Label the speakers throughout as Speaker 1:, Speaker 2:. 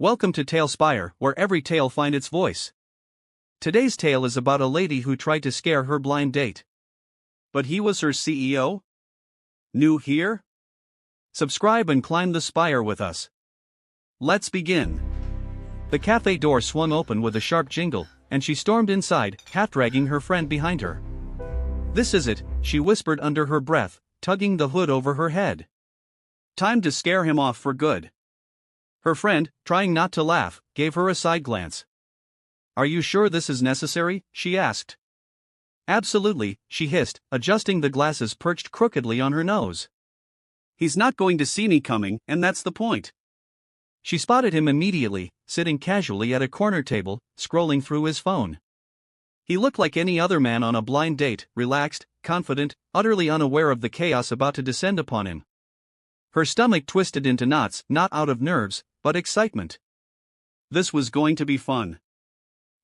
Speaker 1: Welcome to Tale Spire, where every tale finds its voice. Today's tale is about a lady who tried to scare her blind date. But he was her CEO? New here? Subscribe and climb the spire with us. Let's begin. The cafe door swung open with a sharp jingle, and she stormed inside, half-dragging her friend behind her. "This is it," she whispered under her breath, tugging the hood over her head. Time to scare him off for good. Her friend, trying not to laugh, gave her a side glance. "Are you sure this is necessary?" she asked. "Absolutely," she hissed, adjusting the glasses perched crookedly on her nose. "He's not going to see me coming, and that's the point." She spotted him immediately, sitting casually at a corner table, scrolling through his phone. He looked like any other man on a blind date, relaxed, confident, utterly unaware of the chaos about to descend upon him. Her stomach twisted into knots, not out of nerves, but excitement. This was going to be fun.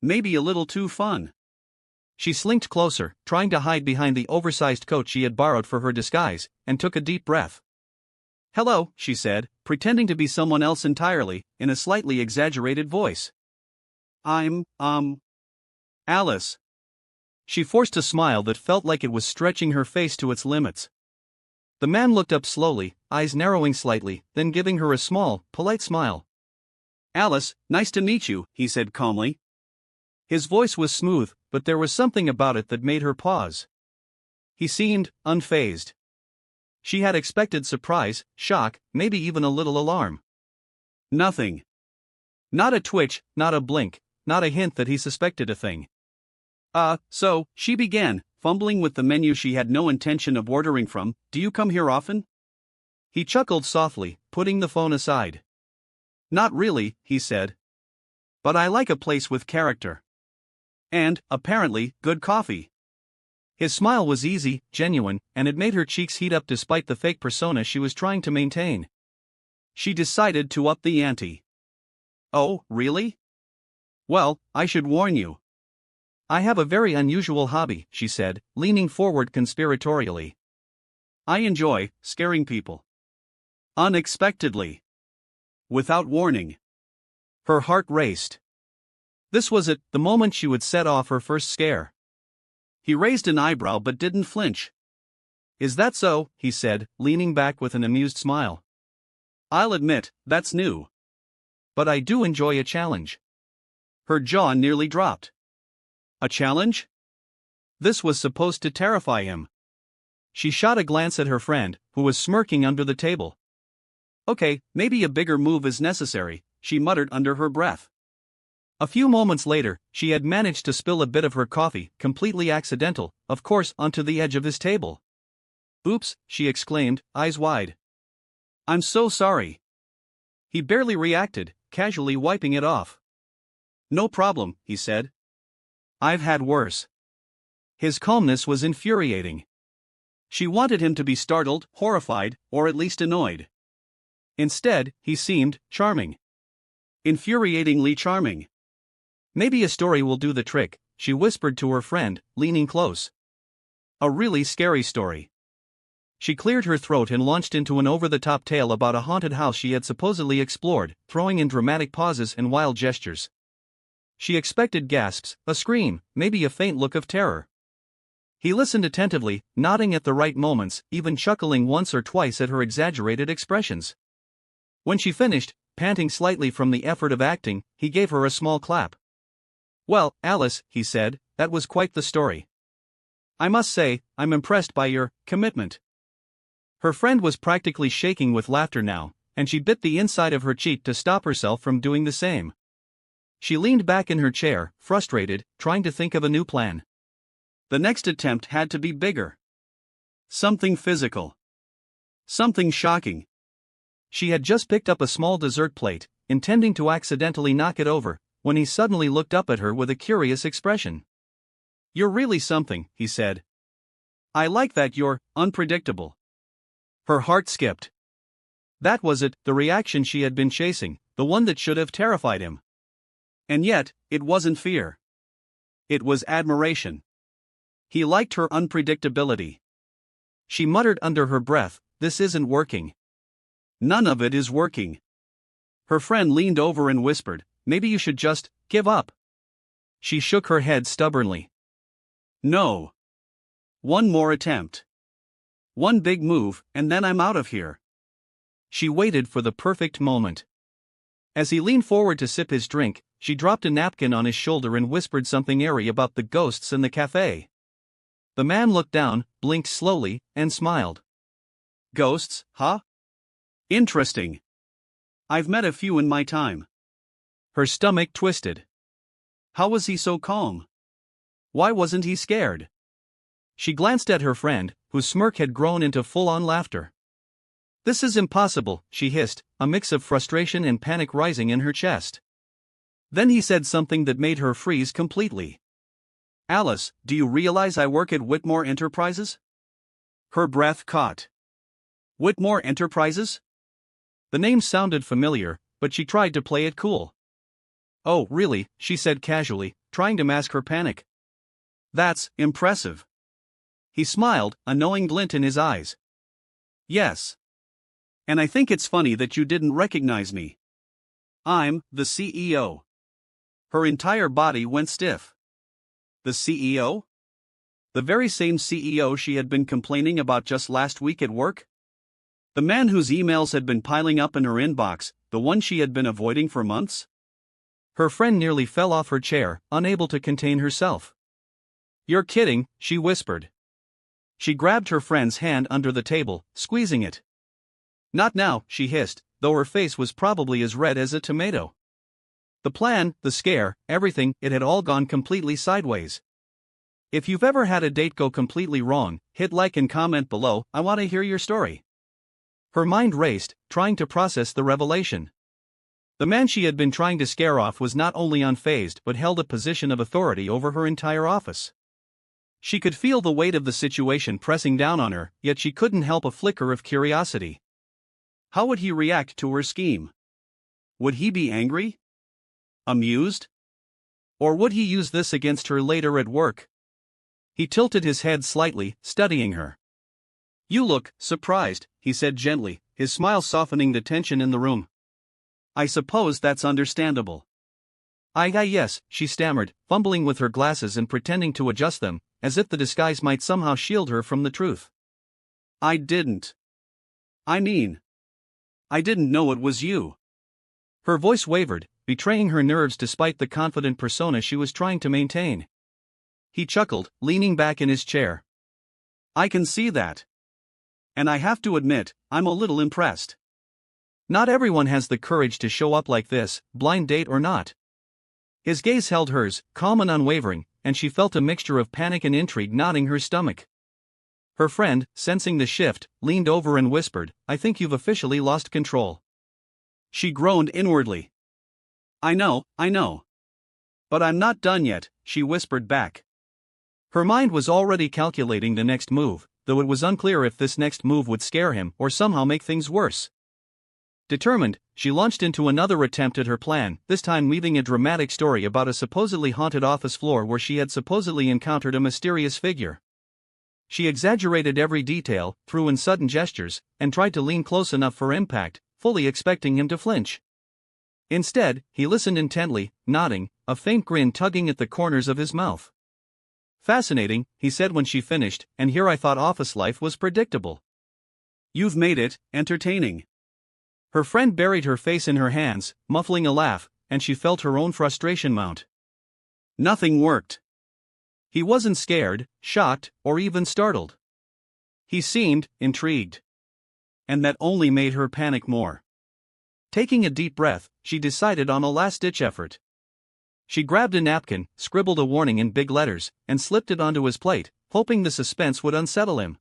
Speaker 1: Maybe a little too fun. She slinked closer, trying to hide behind the oversized coat she had borrowed for her disguise, and took a deep breath. "Hello," she said, pretending to be someone else entirely, in a slightly exaggerated voice. "I'm, Alice." She forced a smile that felt like it was stretching her face to its limits. The man looked up slowly, eyes narrowing slightly, then giving her a small, polite smile. "Alice, nice to meet you," he said calmly. His voice was smooth, but there was something about it that made her pause. He seemed unfazed. She had expected surprise, shock, maybe even a little alarm. Nothing. Not a twitch, not a blink, not a hint that he suspected a thing. So, she began, fumbling with the menu she had no intention of ordering from. "Do you come here often?" He chuckled softly, putting the phone aside. "Not really," he said. "But I like a place with character. And, apparently, good coffee." His smile was easy, genuine, and it made her cheeks heat up despite the fake persona she was trying to maintain. She decided to up the ante. "Oh, really? Well, I should warn you. I have a very unusual hobby," she said, leaning forward conspiratorially. "I enjoy scaring people. Unexpectedly. Without warning." Her heart raced. This was it, the moment she would set off her first scare. He raised an eyebrow but didn't flinch. "Is that so?" he said, leaning back with an amused smile. "I'll admit, that's new. But I do enjoy a challenge." Her jaw nearly dropped. A challenge? This was supposed to terrify him. She shot a glance at her friend, who was smirking under the table. "Okay, maybe a bigger move is necessary," she muttered under her breath. A few moments later, she had managed to spill a bit of her coffee, completely accidental, of course, onto the edge of his table. "Oops," she exclaimed, eyes wide. "I'm so sorry." He barely reacted, casually wiping it off. "No problem," he said. "I've had worse." His calmness was infuriating. She wanted him to be startled, horrified, or at least annoyed. Instead, he seemed charming. Infuriatingly charming. "Maybe a story will do the trick," she whispered to her friend, leaning close. "A really scary story." She cleared her throat and launched into an over-the-top tale about a haunted house she had supposedly explored, throwing in dramatic pauses and wild gestures. She expected gasps, a scream, maybe a faint look of terror. He listened attentively, nodding at the right moments, even chuckling once or twice at her exaggerated expressions. When she finished, panting slightly from the effort of acting, he gave her a small clap. "Well, Alice," he said, "that was quite the story. I must say, I'm impressed by your commitment." Her friend was practically shaking with laughter now, and she bit the inside of her cheek to stop herself from doing the same. She leaned back in her chair, frustrated, trying to think of a new plan. The next attempt had to be bigger. Something physical. Something shocking. She had just picked up a small dessert plate, intending to accidentally knock it over, when he suddenly looked up at her with a curious expression. "You're really something," he said. "I like that you're unpredictable." Her heart skipped. That was it, the reaction she had been chasing, the one that should have terrified him. And yet, it wasn't fear. It was admiration. He liked her unpredictability. She muttered under her breath, "This isn't working. None of it is working." Her friend leaned over and whispered, "Maybe you should just give up." She shook her head stubbornly. "No. One more attempt. One big move, and then I'm out of here." She waited for the perfect moment. As he leaned forward to sip his drink, she dropped a napkin on his shoulder and whispered something airy about the ghosts in the cafe. The man looked down, blinked slowly, and smiled. "Ghosts, huh? Interesting. I've met a few in my time." Her stomach twisted. How was he so calm? Why wasn't he scared? She glanced at her friend, whose smirk had grown into full-on laughter. "This is impossible," she hissed, a mix of frustration and panic rising in her chest. Then he said something that made her freeze completely. "Alice, do you realize I work at Whitmore Enterprises?" Her breath caught. Whitmore Enterprises? The name sounded familiar, but she tried to play it cool. "Oh, really?" she said casually, trying to mask her panic. "That's impressive." He smiled, a knowing glint in his eyes. "Yes. And I think it's funny that you didn't recognize me. I'm the CEO." Her entire body went stiff. The CEO? The very same CEO she had been complaining about just last week at work? The man whose emails had been piling up in her inbox, the one she had been avoiding for months? Her friend nearly fell off her chair, unable to contain herself. "You're kidding," she whispered. She grabbed her friend's hand under the table, squeezing it. "Not now," she hissed, though her face was probably as red as a tomato. The plan, the scare, everything, it had all gone completely sideways. If you've ever had a date go completely wrong, hit like and comment below. I want to hear your story. Her mind raced, trying to process the revelation. The man she had been trying to scare off was not only unfazed but held a position of authority over her entire office. She could feel the weight of the situation pressing down on her, yet she couldn't help a flicker of curiosity. How would he react to her scheme? Would he be angry? Amused? Or would he use this against her later at work? He tilted his head slightly, studying her. "You look surprised," he said gently, his smile softening the tension in the room. "I suppose that's understandable." Yes," she stammered, fumbling with her glasses and pretending to adjust them, as if the disguise might somehow shield her from the truth. I didn't know it was you." Her voice wavered, betraying her nerves despite the confident persona she was trying to maintain. He chuckled, leaning back in his chair. "I can see that. And I have to admit, I'm a little impressed. Not everyone has the courage to show up like this, blind date or not." His gaze held hers, calm and unwavering, and she felt a mixture of panic and intrigue knotting her stomach. Her friend, sensing the shift, leaned over and whispered, "I think you've officially lost control." She groaned inwardly. I know. But I'm not done yet," she whispered back. Her mind was already calculating the next move, though it was unclear if this next move would scare him or somehow make things worse. Determined, she launched into another attempt at her plan, this time weaving a dramatic story about a supposedly haunted office floor where she had supposedly encountered a mysterious figure. She exaggerated every detail, threw in sudden gestures, and tried to lean close enough for impact, fully expecting him to flinch. Instead, he listened intently, nodding, a faint grin tugging at the corners of his mouth. "Fascinating," he said when she finished, "and here I thought office life was predictable. You've made it entertaining." Her friend buried her face in her hands, muffling a laugh, and she felt her own frustration mount. Nothing worked. He wasn't scared, shocked, or even startled. He seemed intrigued. And that only made her panic more. Taking a deep breath, she decided on a last-ditch effort. She grabbed a napkin, scribbled a warning in big letters, and slipped it onto his plate, hoping the suspense would unsettle him.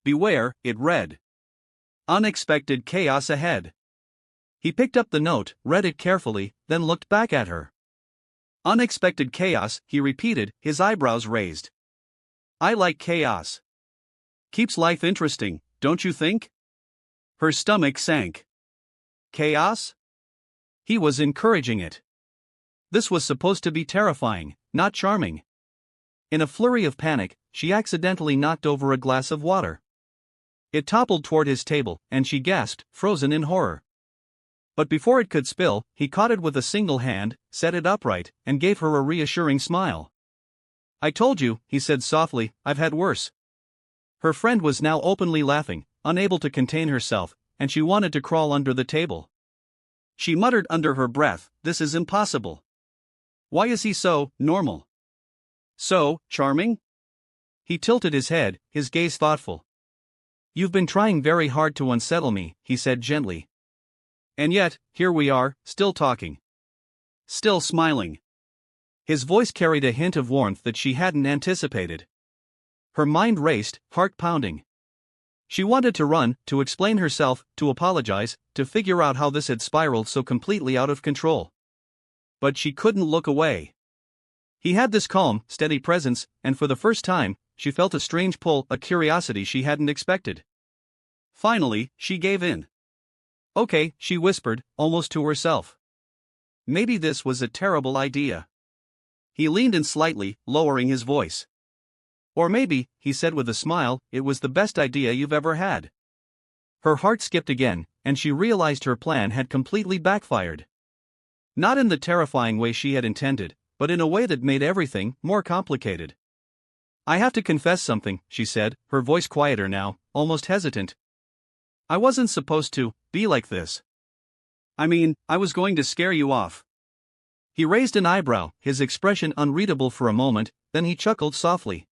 Speaker 1: "Beware," it read. "Unexpected chaos ahead." He picked up the note, read it carefully, then looked back at her. "Unexpected chaos," he repeated, his eyebrows raised. "I like chaos. Keeps life interesting, don't you think?" Her stomach sank. Chaos? He was encouraging it. This was supposed to be terrifying, not charming. In a flurry of panic, she accidentally knocked over a glass of water. It toppled toward his table, and she gasped, frozen in horror. But before it could spill, he caught it with a single hand, set it upright, and gave her a reassuring smile. "I told you," he said softly, "I've had worse." Her friend was now openly laughing, unable to contain herself, and she wanted to crawl under the table. She muttered under her breath, "This is impossible. Why is he so normal? So charming?" He tilted his head, his gaze thoughtful. "You've been trying very hard to unsettle me," he said gently. "And yet, here we are, still talking. Still smiling." His voice carried a hint of warmth that she hadn't anticipated. Her mind raced, heart pounding. She wanted to run, to explain herself, to apologize, to figure out how this had spiraled so completely out of control. But she couldn't look away. He had this calm, steady presence, and for the first time, she felt a strange pull, a curiosity she hadn't expected. Finally, she gave in. "Okay," she whispered, almost to herself. Maybe this was a terrible idea. He leaned in slightly, lowering his voice. "Or maybe," he said with a smile, "it was the best idea you've ever had." Her heart skipped again, and she realized her plan had completely backfired. Not in the terrifying way she had intended, but in a way that made everything more complicated. "I have to confess something," she said, her voice quieter now, almost hesitant. "I wasn't supposed to be like this. I mean, I was going to scare you off." He raised an eyebrow, his expression unreadable for a moment, then he chuckled softly.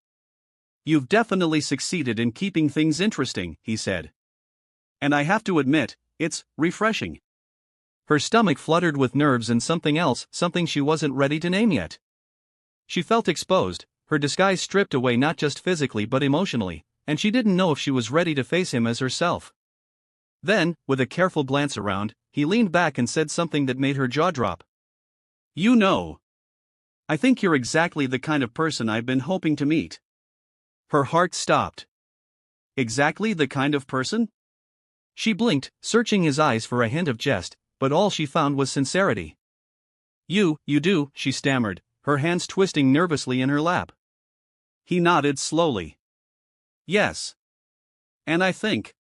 Speaker 1: "You've definitely succeeded in keeping things interesting," he said. "And I have to admit, it's refreshing." Her stomach fluttered with nerves and something else, something she wasn't ready to name yet. She felt exposed, her disguise stripped away not just physically but emotionally, and she didn't know if she was ready to face him as herself. Then, with a careful glance around, he leaned back and said something that made her jaw drop. "You know, I think you're exactly the kind of person I've been hoping to meet." Her heart stopped. Exactly the kind of person? She blinked, searching his eyes for a hint of jest, but all she found was sincerity. You do," she stammered, her hands twisting nervously in her lap. He nodded slowly. "Yes. And I think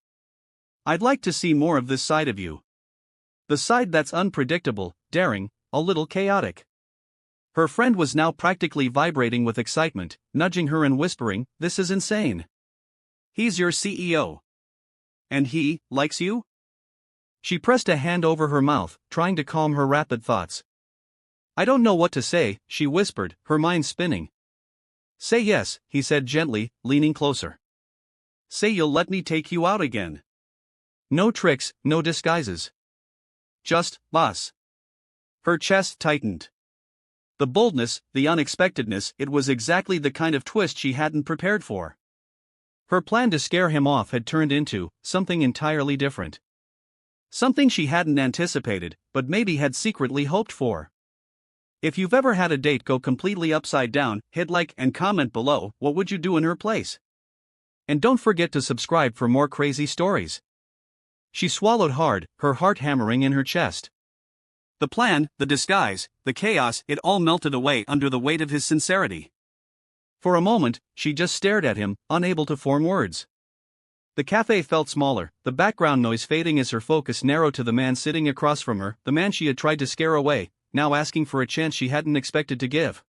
Speaker 1: I'd like to see more of this side of you. The side that's unpredictable, daring, a little chaotic." Her friend was now practically vibrating with excitement, nudging her and whispering, "This is insane. He's your CEO. And he likes you?" She pressed a hand over her mouth, trying to calm her rapid thoughts. "I don't know what to say," she whispered, her mind spinning. "Say yes," he said gently, leaning closer. "Say you'll let me take you out again. No tricks, no disguises. Just us." Her chest tightened. The boldness, the unexpectedness, it was exactly the kind of twist she hadn't prepared for. Her plan to scare him off had turned into something entirely different. Something she hadn't anticipated, but maybe had secretly hoped for. If you've ever had a date go completely upside down, hit like and comment below, what would you do in her place? And don't forget to subscribe for more crazy stories. She swallowed hard, her heart hammering in her chest. The plan, the disguise, the chaos, it all melted away under the weight of his sincerity. For a moment, she just stared at him, unable to form words. The cafe felt smaller, the background noise fading as her focus narrowed to the man sitting across from her, the man she had tried to scare away, now asking for a chance she hadn't expected to give.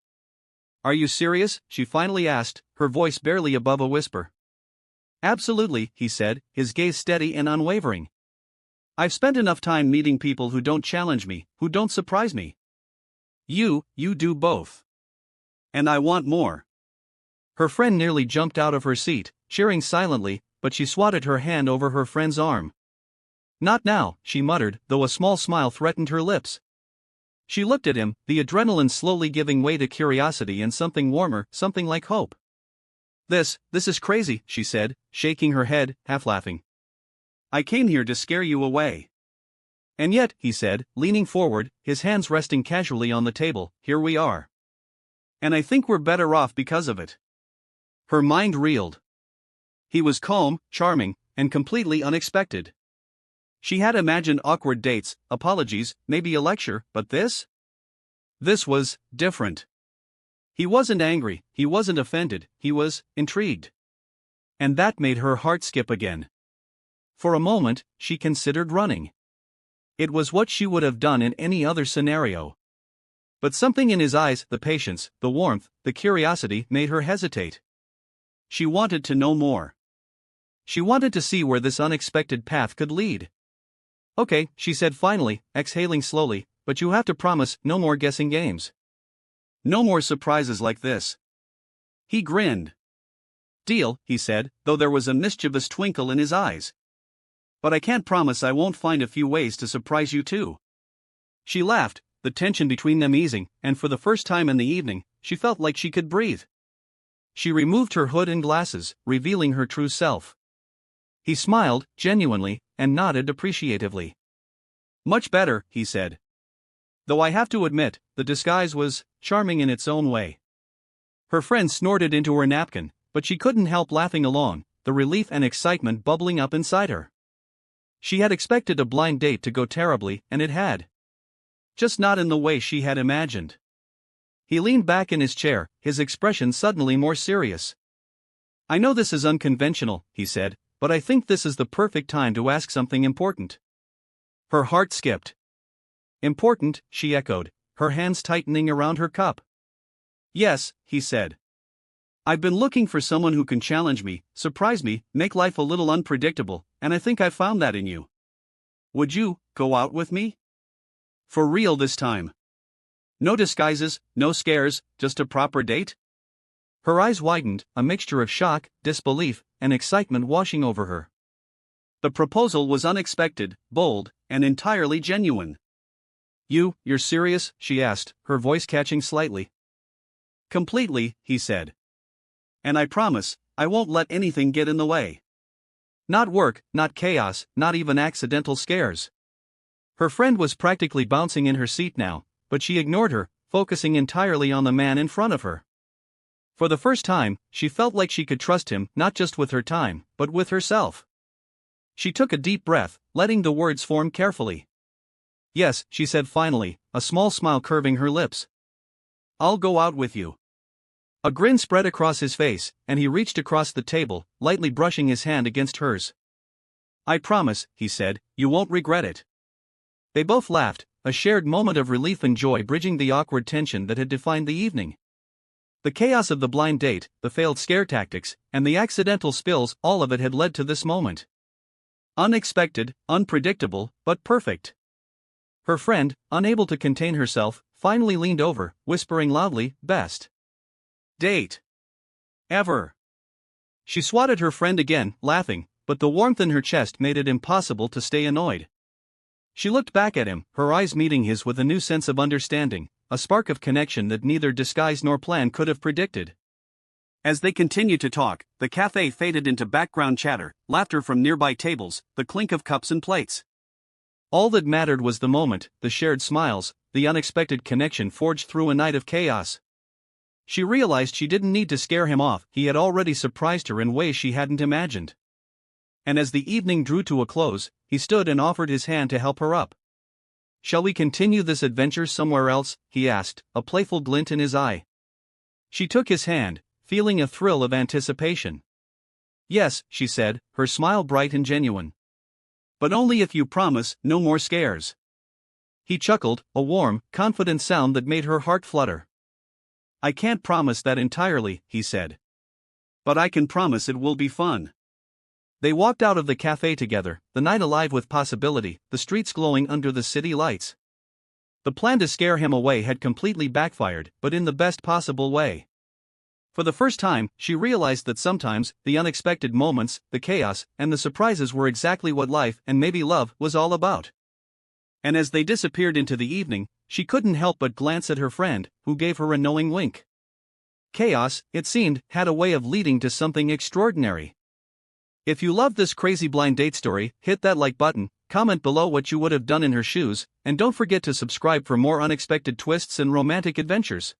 Speaker 1: "Are you serious?" she finally asked, her voice barely above a whisper. "Absolutely," he said, his gaze steady and unwavering. "I've spent enough time meeting people who don't challenge me, who don't surprise me. You do both. And I want more." Her friend nearly jumped out of her seat, cheering silently, but she swatted her hand over her friend's arm. "Not now," she muttered, though a small smile threatened her lips. She looked at him, the adrenaline slowly giving way to curiosity and something warmer, something like hope. This is crazy," she said, shaking her head, half laughing. "I came here to scare you away. And yet," he said, leaning forward, his hands resting casually on the table, "here we are. And I think we're better off because of it." Her mind reeled. He was calm, charming, and completely unexpected. She had imagined awkward dates, apologies, maybe a lecture, but this? This was different. He wasn't angry, he wasn't offended, he was intrigued. And that made her heart skip again. For a moment, she considered running. It was what she would have done in any other scenario. But something in his eyes, the patience, the warmth, the curiosity, made her hesitate. She wanted to know more. She wanted to see where this unexpected path could lead. "Okay," she said finally, exhaling slowly, "but you have to promise no more guessing games. No more surprises like this." He grinned. "Deal," he said, though there was a mischievous twinkle in his eyes. "But I can't promise I won't find a few ways to surprise you too." She laughed, the tension between them easing, and for the first time in the evening, she felt like she could breathe. She removed her hood and glasses, revealing her true self. He smiled, genuinely, and nodded appreciatively. "Much better," he said. "Though I have to admit, the disguise was charming in its own way." Her friend snorted into her napkin, but she couldn't help laughing along, the relief and excitement bubbling up inside her. She had expected a blind date to go terribly, and it had. Just not in the way she had imagined. He leaned back in his chair, his expression suddenly more serious. "I know this is unconventional," he said, "but I think this is the perfect time to ask something important." Her heart skipped. "Important," she echoed, her hands tightening around her cup. "Yes," he said. "I've been looking for someone who can challenge me, surprise me, make life a little unpredictable, and I think I've found that in you. Would you go out with me? For real this time. No disguises, no scares, just a proper date?" Her eyes widened, a mixture of shock, disbelief, and excitement washing over her. The proposal was unexpected, bold, and entirely genuine. You're serious?" she asked, her voice catching slightly. "Completely," he said. "And I promise, I won't let anything get in the way. Not work, not chaos, not even accidental scares." Her friend was practically bouncing in her seat now, but she ignored her, focusing entirely on the man in front of her. For the first time, she felt like she could trust him not just with her time, but with herself. She took a deep breath, letting the words form carefully. "Yes," she said finally, a small smile curving her lips. "I'll go out with you." A grin spread across his face, and he reached across the table, lightly brushing his hand against hers. "I promise," he said, "you won't regret it." They both laughed, a shared moment of relief and joy bridging the awkward tension that had defined the evening. The chaos of the blind date, the failed scare tactics, and the accidental spills, all of it had led to this moment. Unexpected, unpredictable, but perfect. Her friend, unable to contain herself, finally leaned over, whispering loudly, "Best date ever." She swatted her friend again, laughing, but the warmth in her chest made it impossible to stay annoyed. She looked back at him, her eyes meeting his with a new sense of understanding, a spark of connection that neither disguise nor plan could have predicted. As they continued to talk, the cafe faded into background chatter, laughter from nearby tables, the clink of cups and plates. All that mattered was the moment, the shared smiles, the unexpected connection forged through a night of chaos. She realized she didn't need to scare him off, he had already surprised her in ways she hadn't imagined. And as the evening drew to a close, he stood and offered his hand to help her up. "Shall we continue this adventure somewhere else?" he asked, a playful glint in his eye. She took his hand, feeling a thrill of anticipation. "Yes," she said, her smile bright and genuine. "But only if you promise no more scares." He chuckled, a warm, confident sound that made her heart flutter. "I can't promise that entirely," he said. "But I can promise it will be fun." They walked out of the cafe together, the night alive with possibility, the streets glowing under the city lights. The plan to scare him away had completely backfired, but in the best possible way. For the first time, she realized that sometimes, the unexpected moments, the chaos, and the surprises were exactly what life, and maybe love, was all about. And as they disappeared into the evening, she couldn't help but glance at her friend, who gave her a knowing wink. Chaos, it seemed, had a way of leading to something extraordinary. If you loved this crazy blind date story, hit that like button, comment below what you would have done in her shoes, and don't forget to subscribe for more unexpected twists and romantic adventures.